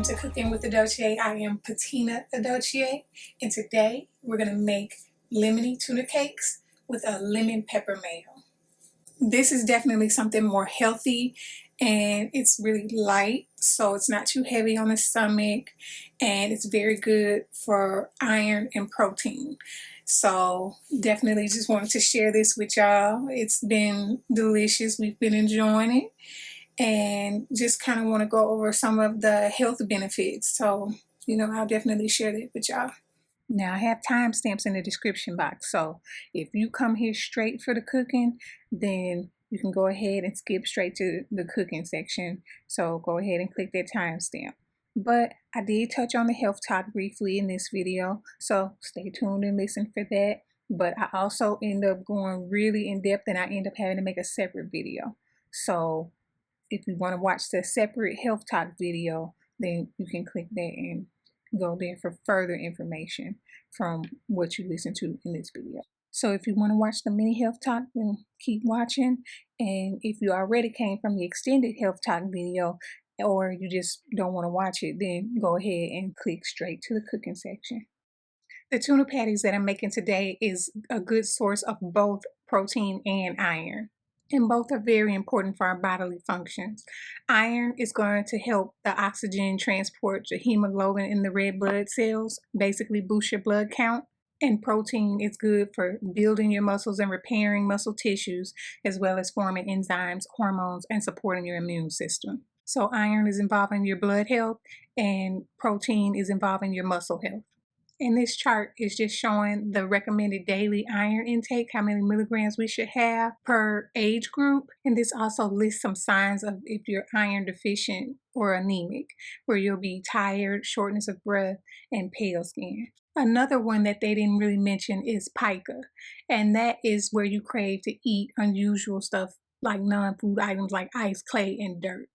welcome to Cooking with 𝐷𝐞𝐤. I am Patina 𝐷𝐞𝐤, and today we're going to make lemony tuna cakes with a lemon pepper mayo. This is definitely something more healthy, and it's really light, so it's not too heavy on the stomach, and it's very good for iron and protein. So definitely just wanted to share this with y'all. It's been delicious. We've been enjoying it. And just kind of want to go over some of the health benefits. So, I'll definitely share that with y'all. Now, I have timestamps in the description box. So if you come here straight for the cooking, then you can go ahead and skip straight to the cooking section. So go ahead and click that timestamp. But I did touch on the health talk briefly in this video. So stay tuned and listen for that. But I also end up going really in depth, and I end up having to make a separate video. So if you want to watch the separate health talk video, then you can click that and go there for further information from what you listen to in this video. So if you want to watch the mini health talk, then keep watching. And if you already came from the extended health talk video, or you just don't want to watch it, then go ahead and click straight to the cooking section. The tuna patties that I'm making today is a good source of both protein and iron. And both are very important for our bodily functions. Iron is going to help the oxygen transport the hemoglobin in the red blood cells, basically boost your blood count. And protein is good for building your muscles and repairing muscle tissues, as well as forming enzymes, hormones, and supporting your immune system. So iron is involved in your blood health, and protein is involved in your muscle health. And this chart is just showing the recommended daily iron intake, how many milligrams we should have per age group. And this also lists some signs of if you're iron deficient or anemic, where you'll be tired, shortness of breath, and pale skin. Another one that they didn't really mention is pica. And that is where you crave to eat unusual stuff like non-food items like ice, clay, and dirt.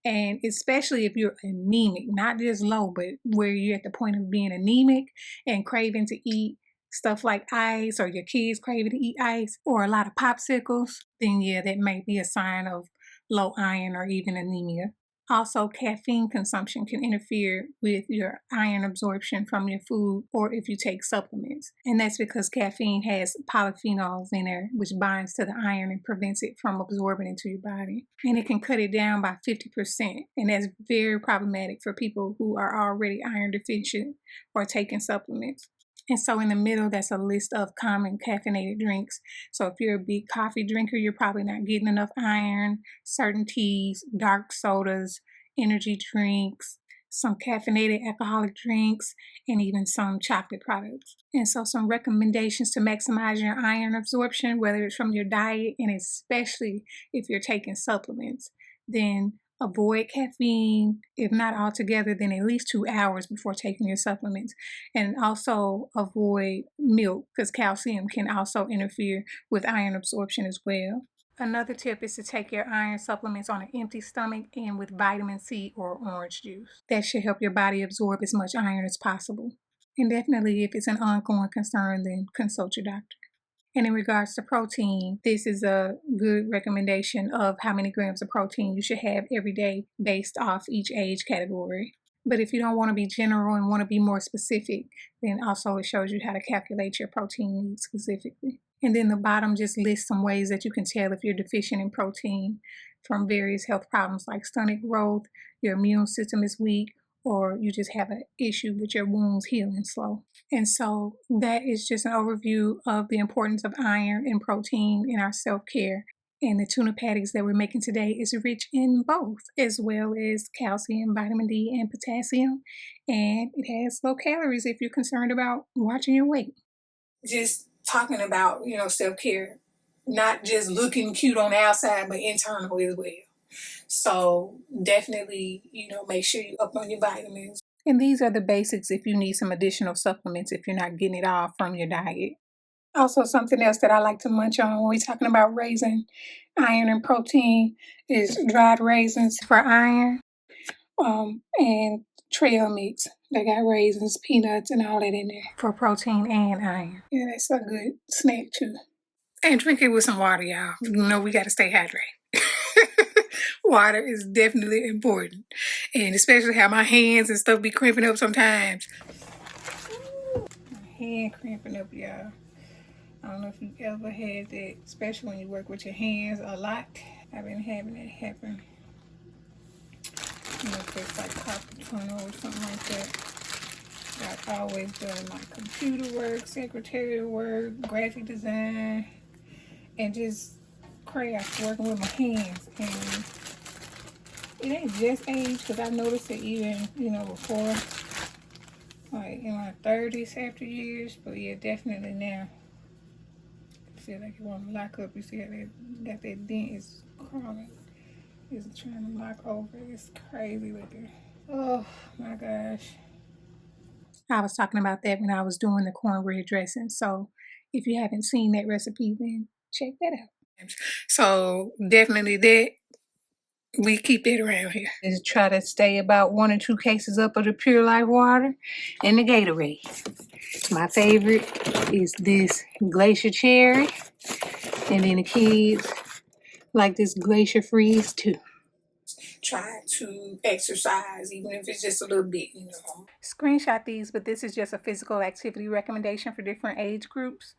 And especially if you're anemic, not just low, but where you're at the point of being anemic and craving to eat stuff like ice, or your kids craving to eat ice, or a lot of popsicles, then yeah, that may be a sign of low iron or even anemia. Also, caffeine consumption can interfere with your iron absorption from your food, or if you take supplements. And that's because caffeine has polyphenols in there, which binds to the iron and prevents it from absorbing into your body. And it can cut it down by 50%. And that's very problematic for people who are already iron deficient or taking supplements. And so in the middle, that's a list of common caffeinated drinks. So if you're a big coffee drinker, you're probably not getting enough iron. Certain teas, dark sodas, energy drinks, some caffeinated alcoholic drinks, and even some chocolate products. And so some recommendations to maximize your iron absorption, whether it's from your diet and especially if you're taking supplements, then avoid caffeine, if not altogether, then at least 2 hours before taking your supplements. And also avoid milk, because calcium can also interfere with iron absorption as well. Another tip is to take your iron supplements on an empty stomach and with vitamin C or orange juice. That should help your body absorb as much iron as possible. And definitely, if it's an ongoing concern, then consult your doctor. And in regards to protein, this is a good recommendation of how many grams of protein you should have every day based off each age category. But if you don't want to be general and want to be more specific, then also it shows you how to calculate your protein needs specifically. And then the bottom just lists some ways that you can tell if you're deficient in protein from various health problems like stomach growth, your immune system is weak, or you just have an issue with your wounds healing slow. And so that is just an overview of the importance of iron and protein in our self-care. And the tuna patties that we're making today is rich in both, as well as calcium, vitamin D, and potassium. And it has low calories if you're concerned about watching your weight. Just talking about, self-care, not just looking cute on the outside, but internal as well. So definitely, make sure you up on your vitamins. And these are the basics if you need some additional supplements if you're not getting it all from your diet. Also, something else that I like to munch on when we're talking about raising iron and protein is dried raisins for iron, and trail mix. They got raisins, peanuts, and all that in there for protein and iron. Yeah, that's a good snack too. And drink it with some water, y'all. We got to stay hydrated. Water is definitely important, and especially how my hands and stuff be cramping up sometimes. My hand cramping up, y'all. I don't know if you've ever had that, especially when you work with your hands a lot. I've been having it happen. You know, if it's like carpal tunnel or something like that. I've always done like computer work, secretarial work, graphic design, and just crafts, working with my hands. And it ain't just age, because I noticed it even, you know, before, like in my 30s, after years. But yeah, definitely now. I feel like you want to lock up. You see how that dent is crawling. It's trying to lock over. It's crazy looking. Oh my gosh. I was talking about that when I was doing the cornbread dressing. So if you haven't seen that recipe, then check that out. So definitely that, we keep that around here. Just try to stay about 1 or 2 cases up of the Pure Life water and the Gatorade. My favorite is this Glacier Cherry, and then the kids like this Glacier Freeze too. Try to exercise, even if it's just a little bit, you know. Screenshot these, but this is just a physical activity recommendation for different age groups.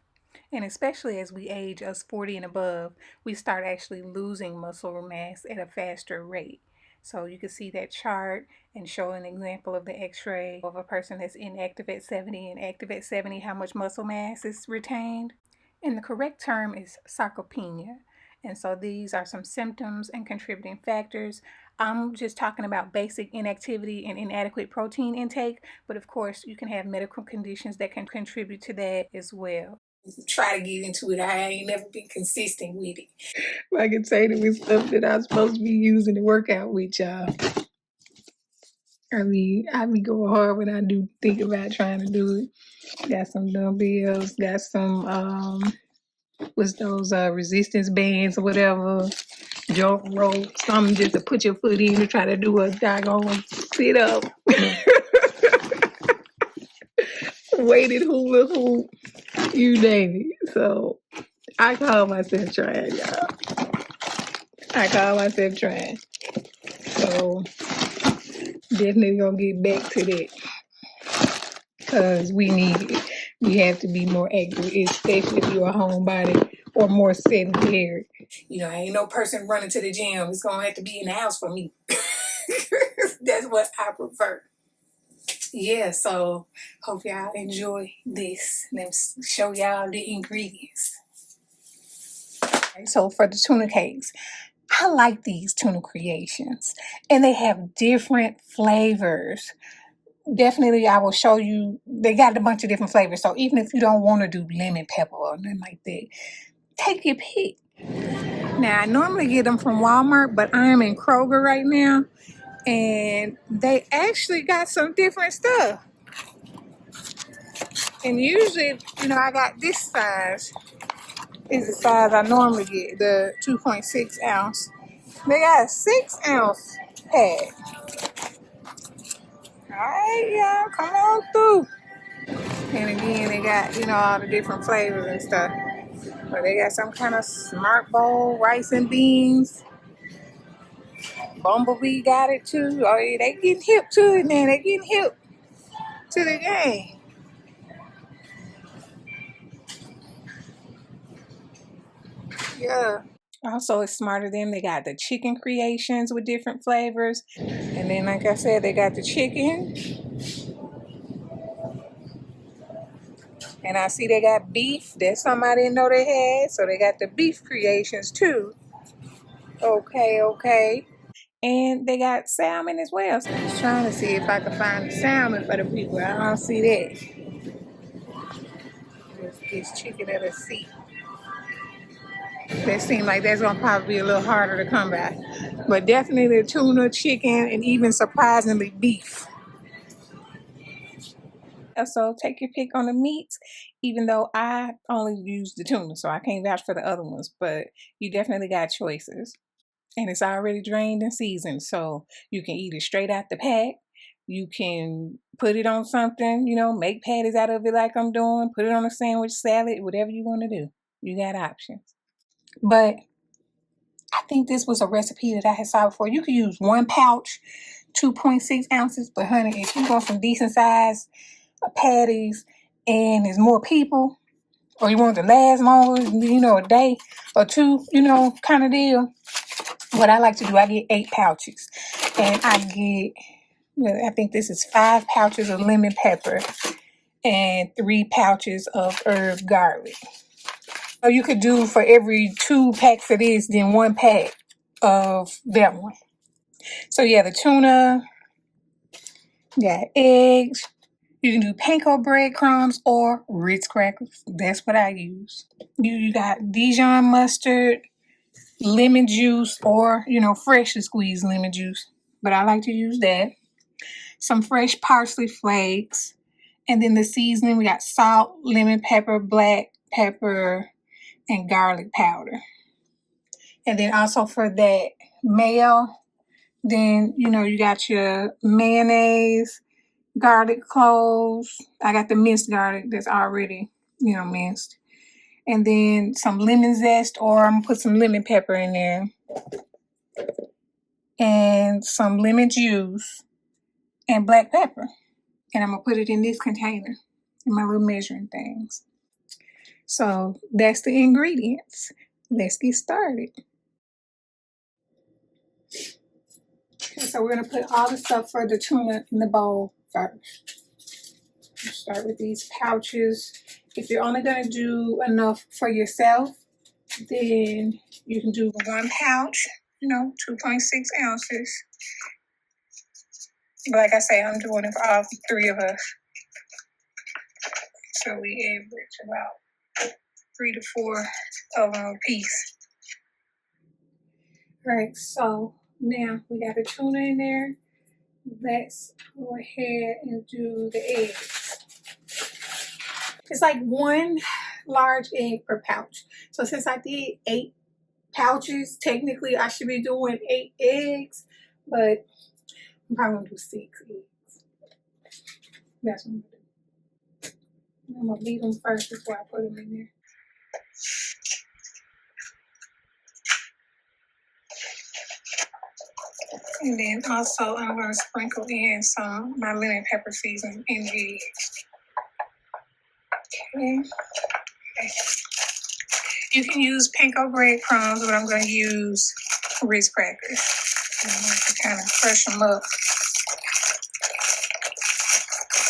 And especially as we age, us 40 and above, we start actually losing muscle mass at a faster rate. So you can see that chart and show an example of the x-ray of a person that's inactive at 70 and active at 70, how much muscle mass is retained. And the correct term is sarcopenia. And so these are some symptoms and contributing factors. I'm just talking about basic inactivity and inadequate protein intake, but of course you can have medical conditions that can contribute to that as well. Try to get into it. I ain't never been consistent with it. I can say that with stuff that I'm supposed to be using to work out with, y'all. I be going hard when I do think about trying to do it. Got some dumbbells, got some what's those resistance bands or whatever, jump rope, something just to put your foot in to try to do a doggone sit up. Weighted hula hoop, you name it. So I call myself trying, y'all. I call myself trying. So definitely gonna get back to that, because we need it. We have to be more active, especially if you're a homebody or more sedentary. You know, ain't no person running to the gym. It's gonna have to be in the house for me. That's what I prefer. Yeah, so hope y'all enjoy this. Let me show y'all the ingredients. So for the tuna cakes, I like these tuna creations, and they have different flavors. Definitely, I will show you. They got a bunch of different flavors. So even if you don't want to do lemon pepper or nothing like that, take your pick. Now, I normally get them from Walmart, but I am in Kroger right now, and they actually got some different stuff. And usually, you know, I got this size. Is the size I normally get, the 2.6 ounce. They got a 6 ounce pack. Alright, y'all, come on through. And again, they got, you know, all the different flavors and stuff. But they got some kind of smart bowl, rice and beans. Bumblebee got it too. Oh yeah, they getting hip to it now. They getting hip to the game. Yeah. Also, it's smarter than they got the chicken creations with different flavors. And then, like I said, they got the chicken. And I see they got beef. That's something I didn't know they had. So they got the beef creations too. Okay. And they got salmon as well. So I'm just trying to see if I can find the salmon for the people. I don't see that. This chicken at a seat. That seems like that's gonna probably be a little harder to come by. But definitely tuna, chicken, and even surprisingly beef. So take your pick on the meats, even though I only use the tuna, so I can't vouch for the other ones, but you definitely got choices. And it's already drained and seasoned, so you can eat it straight out the pack. You can put it on something, you know, make patties out of it like I'm doing, put it on a sandwich, salad, whatever you want to do. You got options. But I think this was a recipe that I had saw before. You could use 1 pouch, 2.6 ounces, but honey, if you want some decent size patties and there's more people, or you want it to last longer, you know, a day or two, you know, kind of deal. What I like to do, I get 8 pouches, and I get, well, I think this is 5 pouches of lemon pepper and 3 pouches of herb garlic. So you could do for every 2 packs of this, then 1 pack of that one. So yeah, the tuna, got eggs. You can do panko breadcrumbs or Ritz Crackers. That's what I use. You got Dijon mustard, lemon juice, or, you know, freshly squeezed lemon juice. But I like to use that. Some fresh parsley flakes. And then the seasoning, we got salt, lemon pepper, black pepper, and garlic powder. And then also for that mayo, then, you know, you got your mayonnaise, garlic cloves. I got the minced garlic that's already, you know, minced. And then some lemon zest, or I'm gonna put some lemon pepper in there. And some lemon juice and black pepper. And I'm gonna put it in this container, in my little measuring things. So that's the ingredients. Let's get started. Okay, so we're gonna put all the stuff for the tuna in the bowl first. Start with these pouches. If you're only gonna do enough for yourself, then you can do 1 pouch, you know, 2.6 ounces. But like I say, I'm doing it for all 3 of us. So we average about 3 to 4 of them a piece. All right, so now we got the tuna in there. Let's go ahead and do the eggs. It's like 1 large egg per pouch. So since I did 8 pouches, technically I should be doing 8 eggs, but I'm probably gonna do 6 eggs. That's what I'm gonna do. I'm gonna beat them first before I put them in there. And then also I'm gonna sprinkle in some my lemon pepper seasoning in the okay. You can use panko breadcrumbs, but I'm gonna use Ritz Crackers. I'm going to kind of crush them up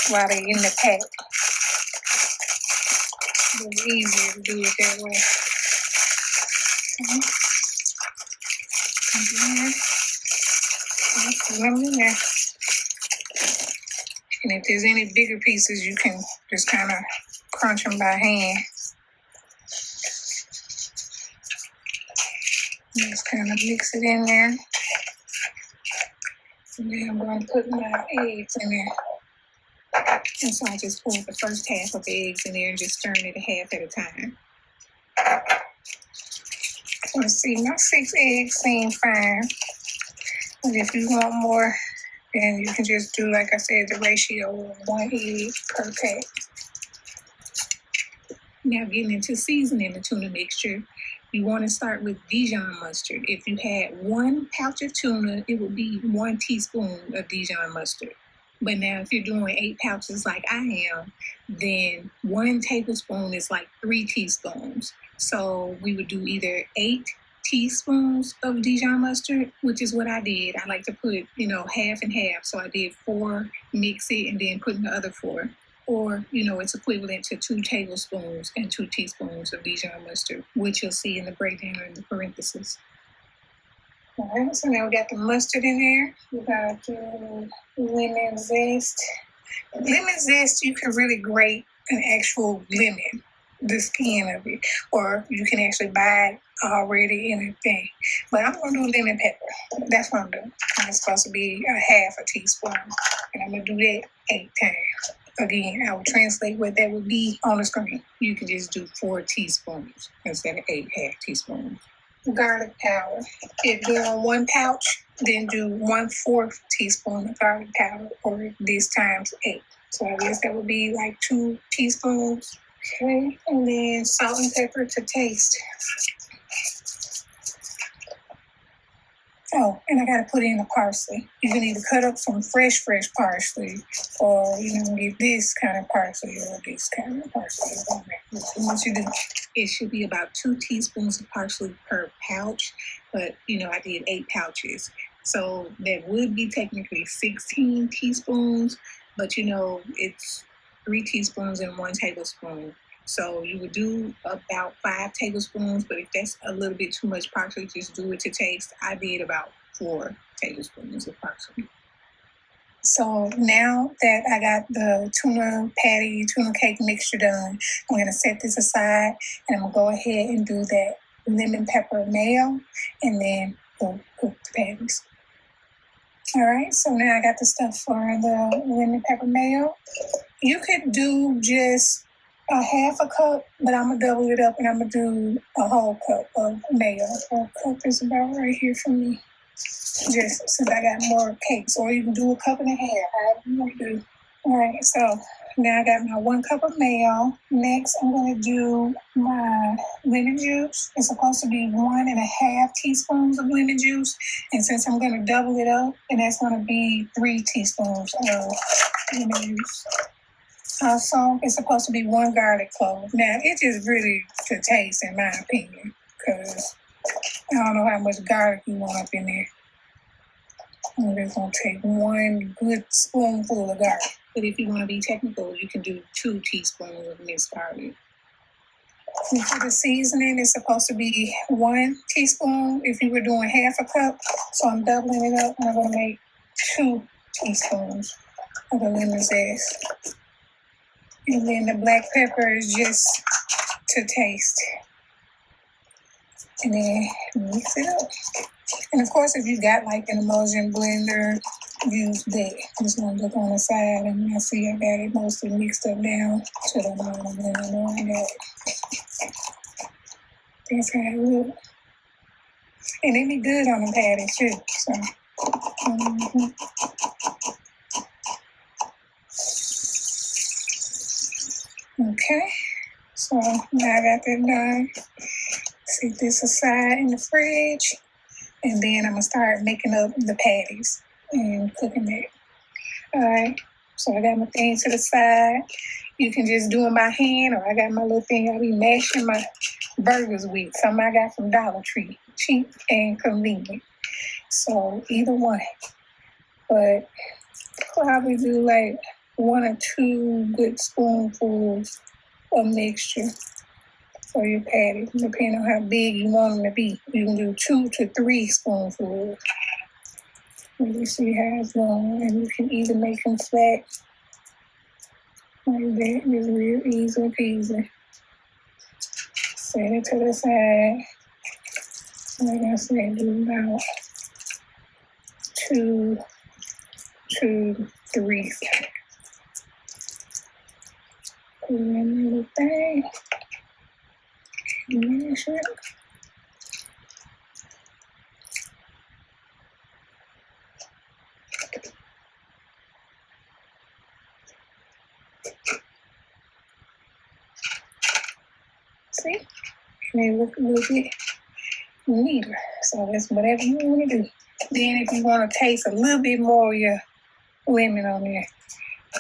while they're in the pack. It's easier to do it that way. And if there's any bigger pieces, you can just kind of crunch them by hand. Just kind of mix it in there. And then I'm going to put my eggs in there. And so I just poured the first half of the eggs in there and just stirring it half at a time. Let's see, my 6 eggs seem fine. And if you want more, then you can just do, like I said, the ratio of 1 egg per pack. Now getting into seasoning the tuna mixture, you want to start with Dijon mustard. If you had 1 pouch of tuna, it would be 1 teaspoon of Dijon mustard. But now if you're doing 8 pouches like I am, then 1 tablespoon is like 3 teaspoons. So we would do either 8 teaspoons of Dijon mustard, which is what I did. I like to put, you know, half and half. So I did 4, mix it, and then put in the other 4. Or, you know, it's equivalent to 2 tablespoons and 2 teaspoons of Dijon mustard, which you'll see in the breakdown in the parentheses. All right, so now we got the mustard in there. We got the lemon zest. Lemon zest, you can really grate an actual lemon, the skin of it, or you can actually buy it already in a thing. But I'm going to do lemon pepper. That's what I'm doing. It's supposed to be a half a teaspoon, and I'm going to do that 8 times. Again, I will translate what that would be on the screen. You can just do 4 teaspoons instead of 8 half teaspoons. Garlic powder. If you're doing 1 pouch, then do 1/4 teaspoon of garlic powder, or this times 8. So I guess that would be like 2 teaspoons. Okay, and then salt and pepper to taste. Oh, and I gotta put in the parsley. You can either cut up some fresh parsley, or you can get this kind of parsley or this kind of parsley. Once you do, it should be about 2 teaspoons of parsley per pouch, but I did 8 pouches. So that would be technically 16 teaspoons, but it's 3 teaspoons and 1 tablespoon. So you would do about 5 tablespoons, but if that's a little bit too much parsley, just do it to taste. I did about 4 tablespoons of parsley. So now that I got the tuna cake mixture done, I'm going to set this aside, and I'm going to go ahead and do that lemon pepper mayo, and then we'll cook the patties. All right, so now I got the stuff for the lemon pepper mayo. You could do just a half a cup, but I'm going to double it up, and I'm going to do a whole cup of mayo. A cup is about right here for me, just since I got more cakes. Or you can do a cup and a half, however you want to do. All right, so now I got my 1 cup of mayo. Next, I'm going to do my lemon juice. It's supposed to be 1.5 teaspoons of lemon juice. And since I'm going to double it up, and that's going to be 3 teaspoons of lemon juice. Also, it's supposed to be 1 garlic clove. Now, it's just really to taste, in my opinion, because I don't know how much garlic you want up in there. I'm just going to take 1 good spoonful of garlic. But if you want to be technical, you can do 2 teaspoons of minced garlic. And for the seasoning, it's supposed to be 1 teaspoon if you were doing half a cup. So I'm doubling it up, and I'm going to make 2 teaspoons of the lemon zest. And then the black pepper is just to taste. And then mix it up. And of course, if you got like an emulsion blender, use that. I'm just going to look on the side, and I see I got it mostly mixed up down to the bottom. And I know I got it. That's how it looks. And it be good on the patties too. So, Okay, so now I got that done. Set this aside in the fridge, and then I'm gonna start making up the patties and cooking it. All right, so I got my thing to the side. You can just do it by hand, or I got my little thing I be mashing my burgers with. Something I got from Dollar Tree, cheap and convenient. So either one, but probably do like 1 or 2 good spoonfuls of mixture for your patty, depending on how big you want them to be. You can do 2 to 3 spoonfuls. Let me see how it's going, and you can either make them flat like that. It's real easy peasy. Set it to the side. Like I said, do about 2 to 3. Put it in the little thing. Mash it. See? And they look a little bit neater. So that's whatever you want to do. Then if you want to taste a little bit more of your lemon on there,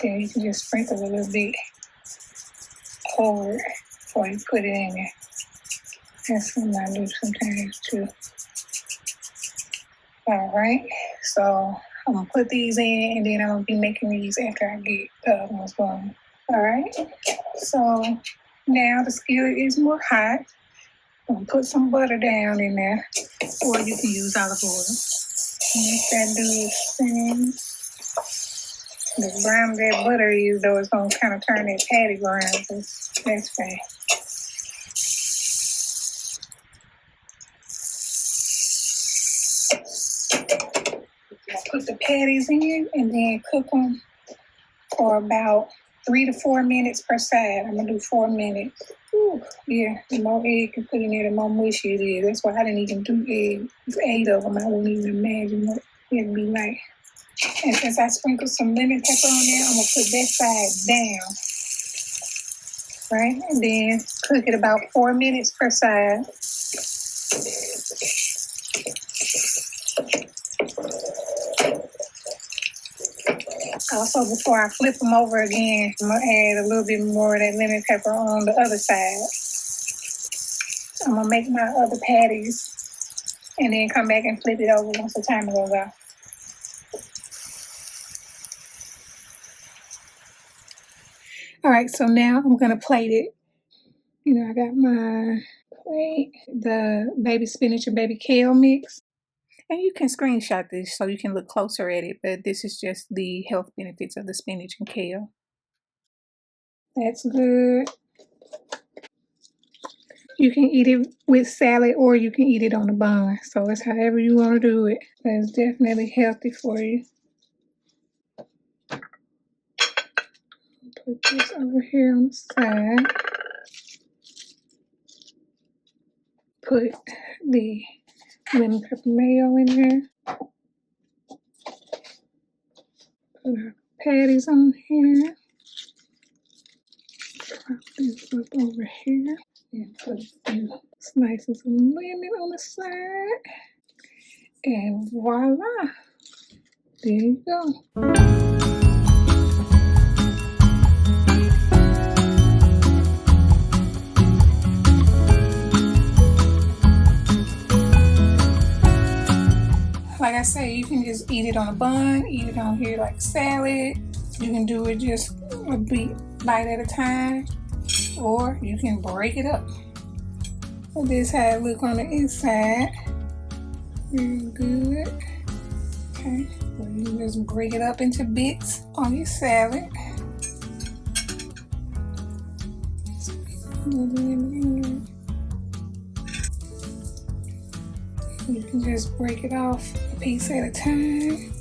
then you can just sprinkle a little bit over it before you put it in there. That's something I do sometimes too. All right, so I'm gonna put these in, and then I'm gonna be making these after I get the other ones going. All right, so now the skillet is more hot. I'm gonna put some butter down in there, or you can use olive oil. Make that do its thing. The brown that butter is, though, it's gonna kind of turn that patty brown. That's fine. Put the patties in, and then cook them for about 3 to 4 minutes per side. I'm gonna do 4 minutes. Ooh, yeah, the more egg you put in there, the more mushy it is. That's why I didn't even do egg. With 8 of them, I wouldn't even imagine what it'd be like. And since I sprinkled some lemon pepper on there, I'm gonna put that side down. Right? And then cook it about 4 minutes per side. Also, before I flip them over again, I'm going to add a little bit more of that lemon pepper on the other side. I'm going to make my other patties and then come back and flip it over once the timer goes off. All right, so now I'm going to plate it. You know, I got my plate, the baby spinach and baby kale mix. And you can screenshot this so you can look closer at it, but this is just the health benefits of the spinach and kale. That's good. You can eat it with salad or you can eat it on a bun. So it's however you want to do it. But it's definitely healthy for you. Put this over here on the side. Put the lemon pepper mayo in there. Put our patties on here. Drop this up over here. And put a few slices of lemon on the side. And voila. There you go. Like I say, you can just eat it on a bun, eat it on here like salad. You can do it just a bite at a time, or you can break it up. So this how it look on the inside. Real good. Okay, so you can just break it up into bits on your salad. You can just break it off a piece at a time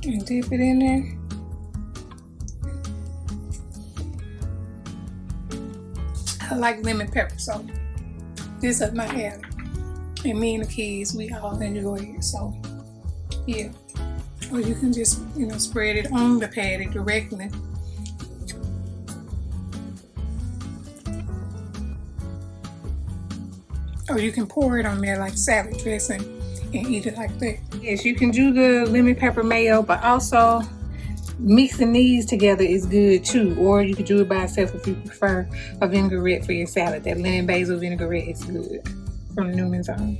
and dip it in there. I like lemon pepper, so this up my alley. And me and the kids, we all enjoy it, so yeah. Or you can just, you know, spread it on the patty directly. Or you can pour it on there like salad dressing and eat it like that. Yes, you can do the lemon pepper mayo, but also mixing these together is good too. Or you could do it by itself if you prefer a vinaigrette for your salad. That lemon basil vinaigrette is good from Newman's Own.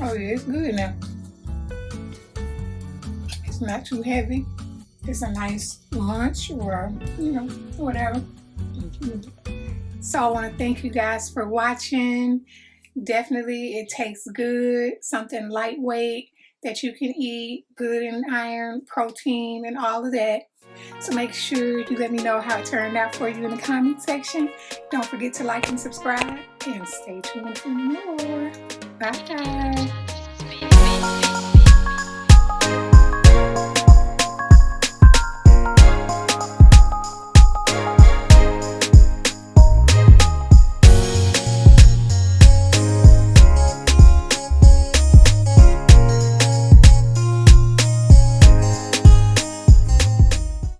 Oh yeah, it's good now. It's not too heavy. It's a nice lunch or, you know, whatever. So I want to thank you guys for watching. Definitely it tastes good. Something lightweight that you can eat. Good in iron, protein, and all of that. So make sure you let me know how it turned out for you in the comment section. Don't forget to like and subscribe. And stay tuned for more. Bye.